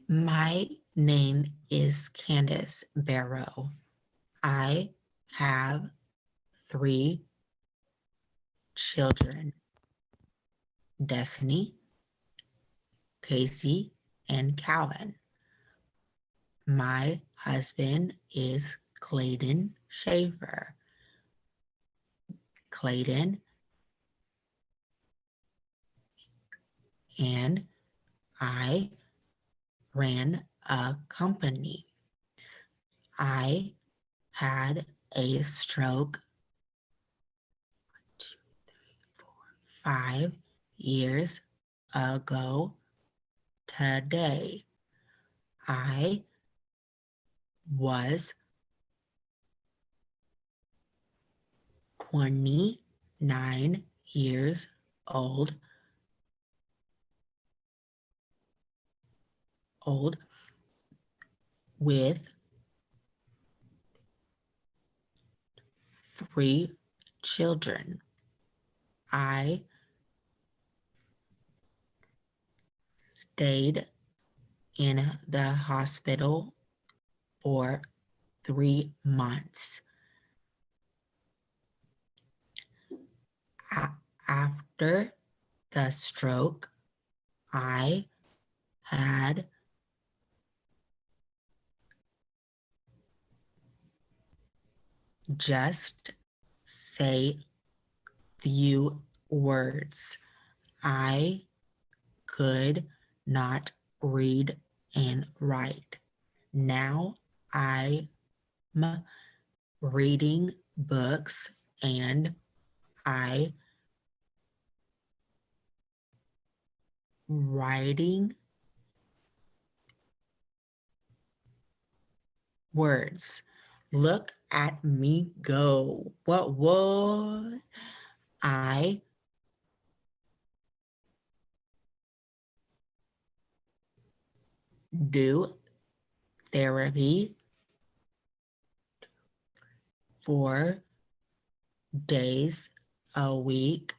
My name is Candace Barrow. I have 3 children, Destiny, Casey, and Calvin. My husband is Clayton Schaefer. Clayton and I ran a company. I had a stroke 5 years ago today. I was 29 years old with 3 children. I stayed in the hospital for 3 months. After the stroke, I had just say few words. I could not read and write. Now I'm reading books and I writing words. Look at me go. What? I do therapy 4 days a week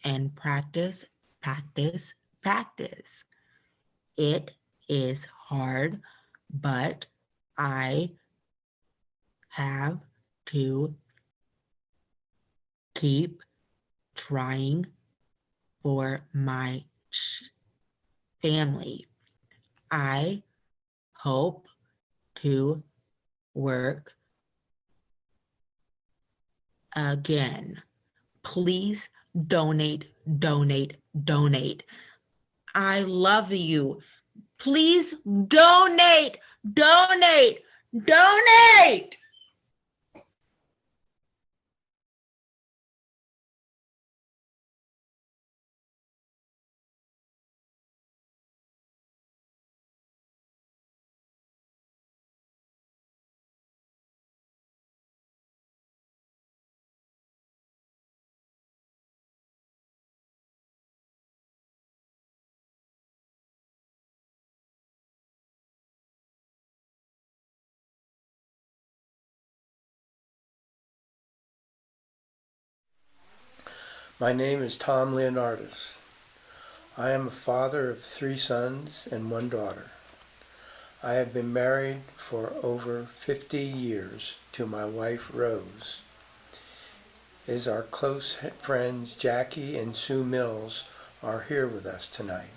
and practice. It is hard, but I have to keep trying for my family. I hope to work again. Please donate. I love you. Please donate. My name is Tom Leonardis. I am a father of 3 sons and 1 daughter. I have been married for over 50 years to my wife Rose. Our close friends Jackie and Sue Mills are here with us tonight.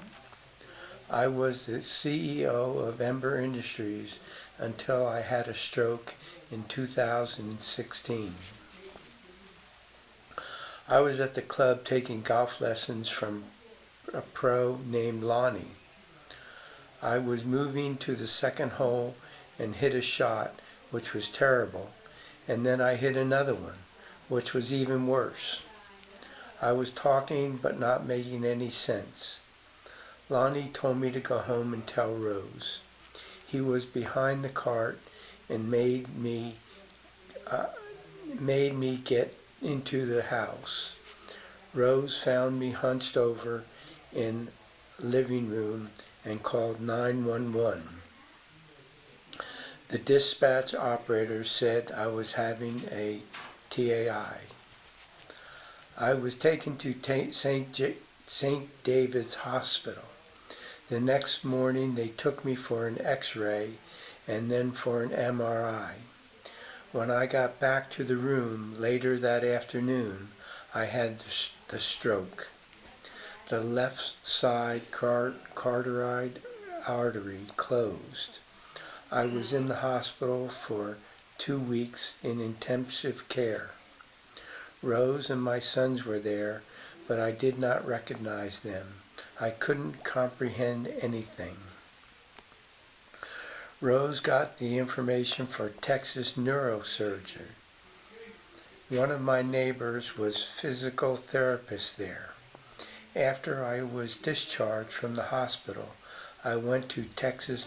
I was the CEO of Ember Industries until I had a stroke in 2016. I was at the club taking golf lessons from a pro named Lonnie. I was moving to the second hole and hit a shot, which was terrible, and then I hit another one, which was even worse. I was talking but not making any sense. Lonnie told me to go home and tell Rose. He was behind the cart and made me get into the house. Rose found me hunched over in living room and called 911. The dispatch operator said I was having a TAI. I was taken to St. David's Hospital. The next morning they took me for an x-ray and then for an MRI. When I got back to the room later that afternoon, I had the stroke. The left side carotid artery closed. I was in the hospital for 2 weeks in intensive care. Rose and my sons were there, but I did not recognize them. I couldn't comprehend anything. Rose got the information for Texas neurosurgery. One of my neighbors was physical therapist there. After I was discharged from the hospital, I went to Texas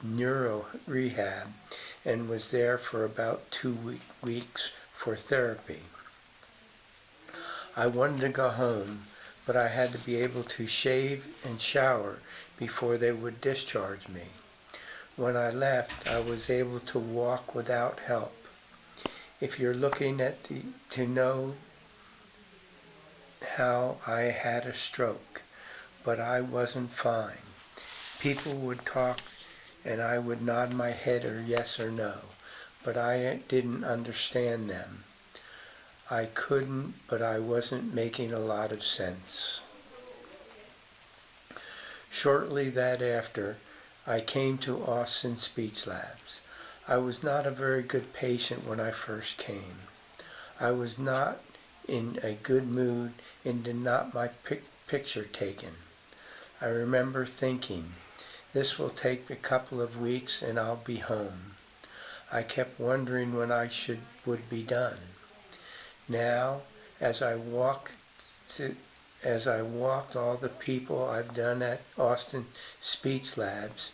Neuro Rehab and was there for about 2 weeks for therapy. I wanted to go home, but I had to be able to shave and shower before they would discharge me. When I left, I was able to walk without help. If you're looking to know how I had a stroke, but I wasn't fine. People would talk and I would nod my head or yes or no, but I didn't understand them. I couldn't, but I wasn't making a lot of sense. Shortly thereafter, I came to Austin Speech Labs. I was not a very good patient when I first came. I was not in a good mood and did not my picture taken. I remember thinking, this will take a couple of weeks and I'll be home. I kept wondering when I would be done. Now, as I walked all the people I've done at Austin Speech Labs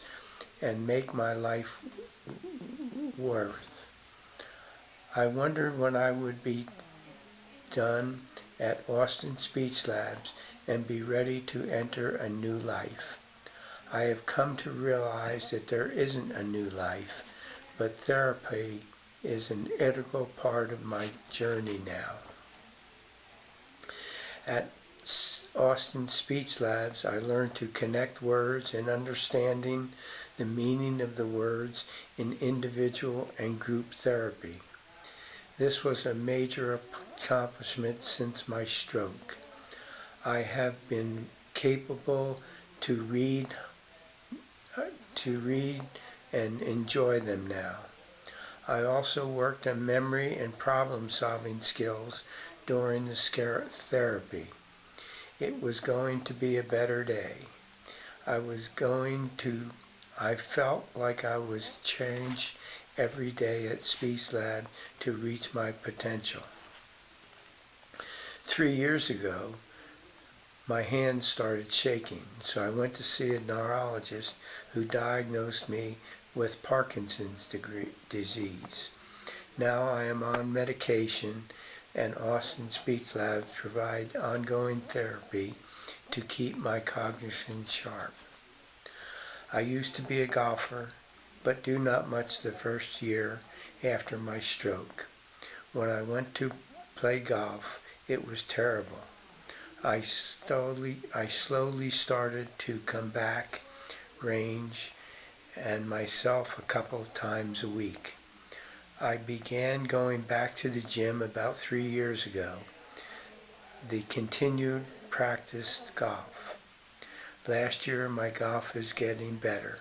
and make my life worth. I wondered when I would be done at Austin Speech Labs and be ready to enter a new life. I have come to realize that there isn't a new life, but therapy is an integral part of my journey now. At Austin Speech Labs, I learned to connect words and understanding the meaning of the words in individual and group therapy. This was a major accomplishment since my stroke. I have been capable to read and enjoy them now. I also worked on memory and problem-solving skills during the therapy. It was going to be a better day. I felt like I was changed every day at Speech Lab to reach my potential. 3 years ago, my hands started shaking, so I went to see a neurologist who diagnosed me with Parkinson's disease. Now I am on medication, and Austin Speech Labs provide ongoing therapy to keep my cognition sharp. I used to be a golfer, but do not much the first year after my stroke. When I went to play golf, it was terrible. I slowly started to come back, range, and myself a couple of times a week. I began going back to the gym about 3 years ago. The continued practice golf. Last year my golf is getting better.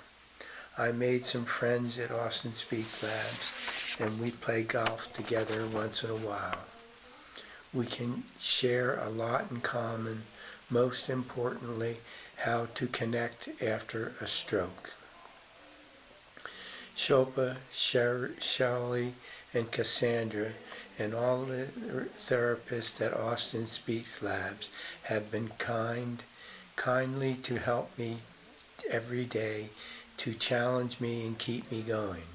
I made some friends at Austin Speech Labs and we play golf together once in a while. We can share a lot in common, most importantly, how to connect after a stroke. Shilpa, Shelley, and Cassandra, and all the therapists at Austin Speech Labs have been kindly to help me every day, to challenge me and keep me going.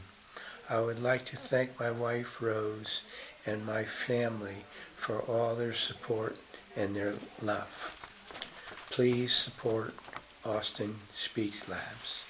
I would like to thank my wife Rose and my family for all their support and their love. Please support Austin Speech Labs.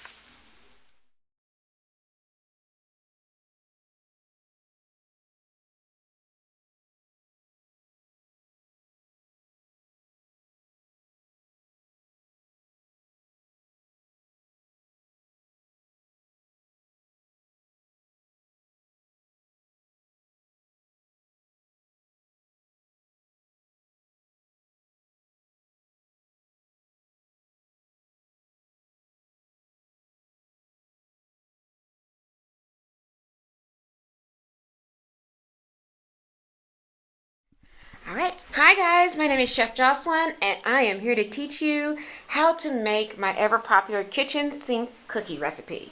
Hi guys, my name is Chef Jocelyn and I am here to teach you how to make my ever popular kitchen sink cookie recipe.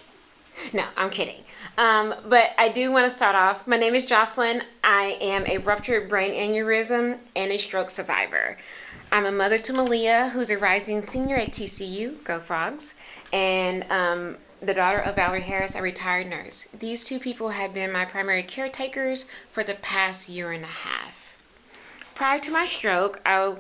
No, I'm kidding. But I do want to start off. My name is Jocelyn. I am a ruptured brain aneurysm and a stroke survivor. I'm a mother to Malia, who's a rising senior at TCU, go Frogs, and the daughter of Valerie Harris, a retired nurse. These two people have been my primary caretakers for the past year and a half. Prior to my stroke, I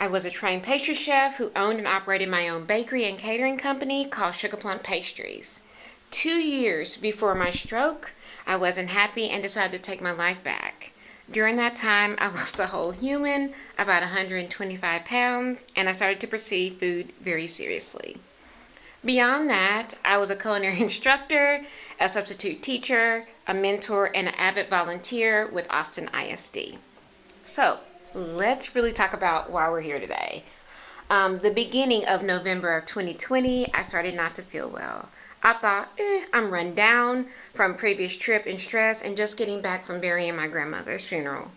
was a trained pastry chef who owned and operated my own bakery and catering company called Sugar Plum Pastries. 2 years before my stroke, I wasn't happy and decided to take my life back. During that time, I lost a whole human, about 125 pounds, and I started to perceive food very seriously. Beyond that, I was a culinary instructor, a substitute teacher, a mentor, and an avid volunteer with Austin ISD. So, let's really talk about why we're here today. The beginning of November of 2020, I started not to feel well. I thought, I'm run down from previous trip and stress and just getting back from burying my grandmother's funeral.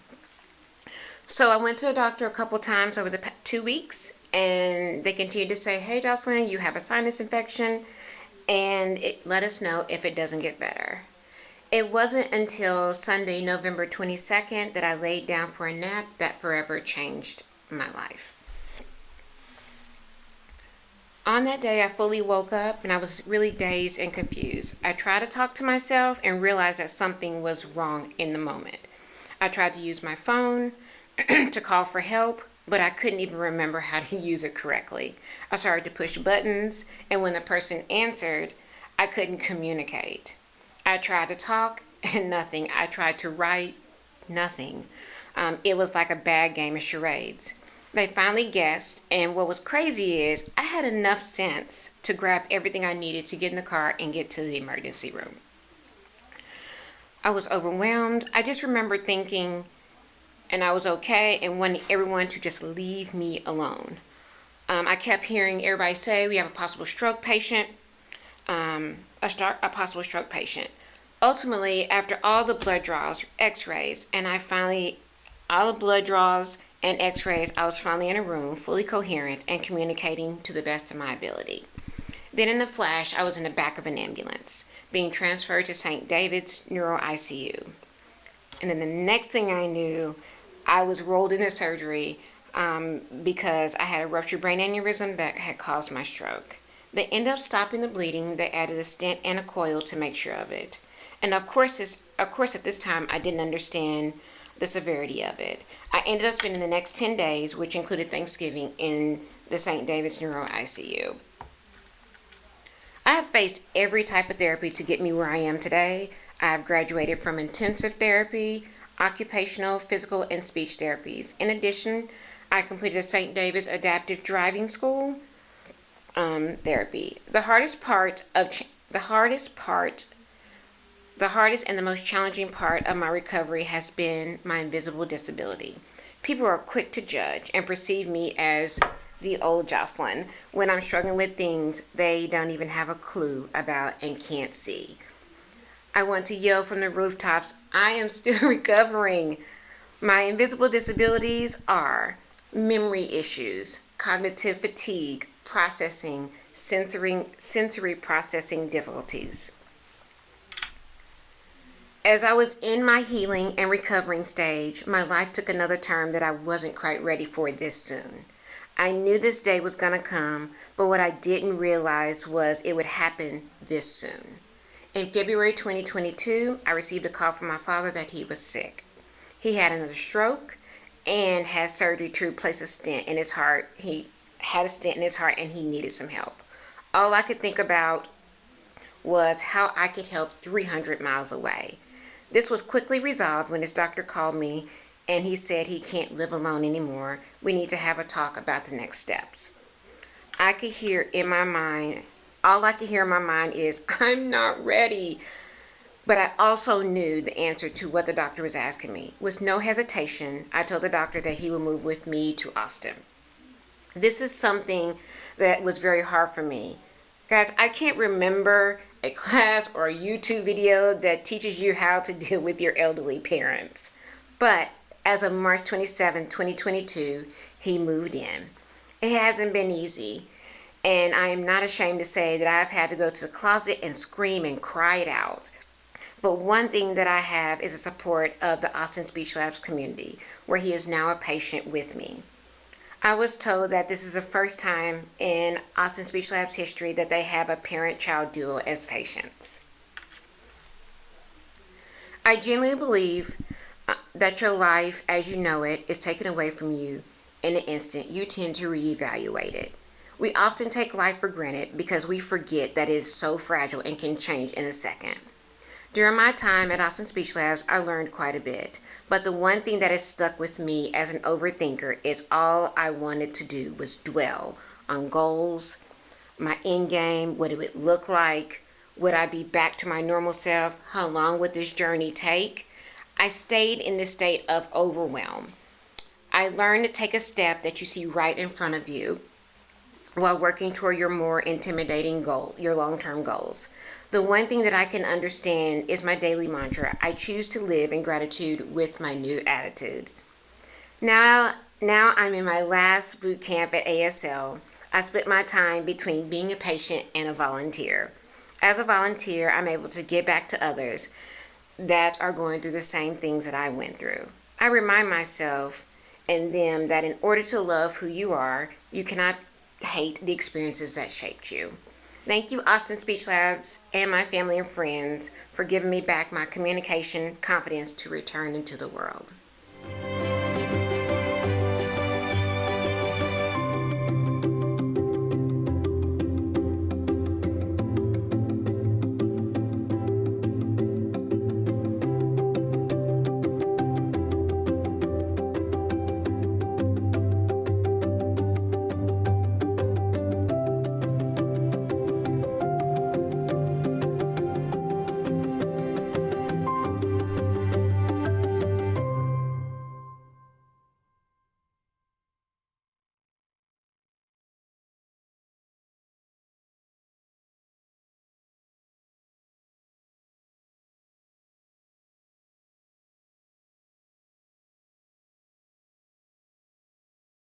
So I went to the doctor a couple times over the 2 weeks, and they continued to say, hey Jocelyn, you have a sinus infection, and let us know if it doesn't get better. It wasn't until Sunday, November 22nd, that I laid down for a nap that forever changed my life. On that day, I fully woke up and I was really dazed and confused. I tried to talk to myself and realized that something was wrong in the moment. I tried to use my phone to call for help, but I couldn't even remember how to use it correctly. I started to push buttons, and when the person answered, I couldn't communicate. I tried to talk and nothing. I tried to write, nothing. It was like a bad game of charades. They finally guessed, and what was crazy is I had enough sense to grab everything I needed to get in the car and get to the emergency room. I was overwhelmed. I just remember thinking, and I was okay, and wanting everyone to just leave me alone. I kept hearing everybody say, we have a possible stroke patient, a possible stroke patient. Ultimately, after all the blood draws, x-rays, and all the blood draws and x-rays, I was finally in a room, fully coherent and communicating to the best of my ability. Then in a flash, I was in the back of an ambulance, being transferred to St. David's Neuro ICU. And then the next thing I knew, I was rolled into surgery because I had a ruptured brain aneurysm that had caused my stroke. They ended up stopping the bleeding. They added a stent and a coil to make sure of it. And of course, at this time, I didn't understand the severity of it. I ended up spending the next 10 days, which included Thanksgiving, in the St. David's Neuro ICU. I have faced every type of therapy to get me where I am today. I have graduated from intensive therapy, occupational, physical, and speech therapies. In addition, I completed a St. David's Adaptive Driving School therapy. The hardest and the most challenging part of my recovery has been my invisible disability. People are quick to judge and perceive me as the old Jocelyn when I'm struggling with things they don't even have a clue about and can't see. I want to yell from the rooftops, I am still recovering. My invisible disabilities are memory issues, cognitive fatigue, processing, sensory processing difficulties. As I was in my healing and recovering stage, my life took another turn that I wasn't quite ready for this soon. I knew this day was going to come, but what I didn't realize was it would happen this soon. In February 2022, I received a call from my father that he was sick. He had another stroke and had surgery to replace a stent in his heart. He had a stent in his heart and he needed some help. All I could think about was how I could help 300 miles away. This was quickly resolved when his doctor called me and he said he can't live alone anymore. We need to have a talk about the next steps. All I could hear in my mind is, I'm not ready. But I also knew the answer to what the doctor was asking me. With no hesitation, I told the doctor that he would move with me to Austin. This is something that was very hard for me. Guys, I can't remember a class or a YouTube video that teaches you how to deal with your elderly parents. But As of March 27, 2022, he moved in. It hasn't been easy, and I am not ashamed to say that I've had to go to the closet and scream and cry it out. But one thing that I have is the support of the Austin Speech Labs community, where he is now a patient with me. I was told that this is the first time in Austin Speech Labs history that they have a parent-child duo as patients. I genuinely believe that your life as you know it is taken away from you in an instant. You tend to reevaluate it. We often take life for granted because we forget that it is so fragile and can change in a second. During my time at Austin Speech Labs, I learned quite a bit, but the one thing that has stuck with me as an overthinker is all I wanted to do was dwell on goals, my end game, what it would look like, would I be back to my normal self, how long would this journey take? I stayed in this state of overwhelm. I learned to take a step that you see right in front of you while working toward your more intimidating goal, your long-term goals. The one thing that I can understand is my daily mantra. I choose to live in gratitude with my new attitude. Now I'm in my last boot camp at ASL. I split my time between being a patient and a volunteer. As a volunteer, I'm able to give back to others that are going through the same things that I went through. I remind myself and them that in order to love who you are, you cannot hate the experiences that shaped you. Thank you, Austin Speech Labs, and my family and friends for giving me back my communication confidence to return into the world.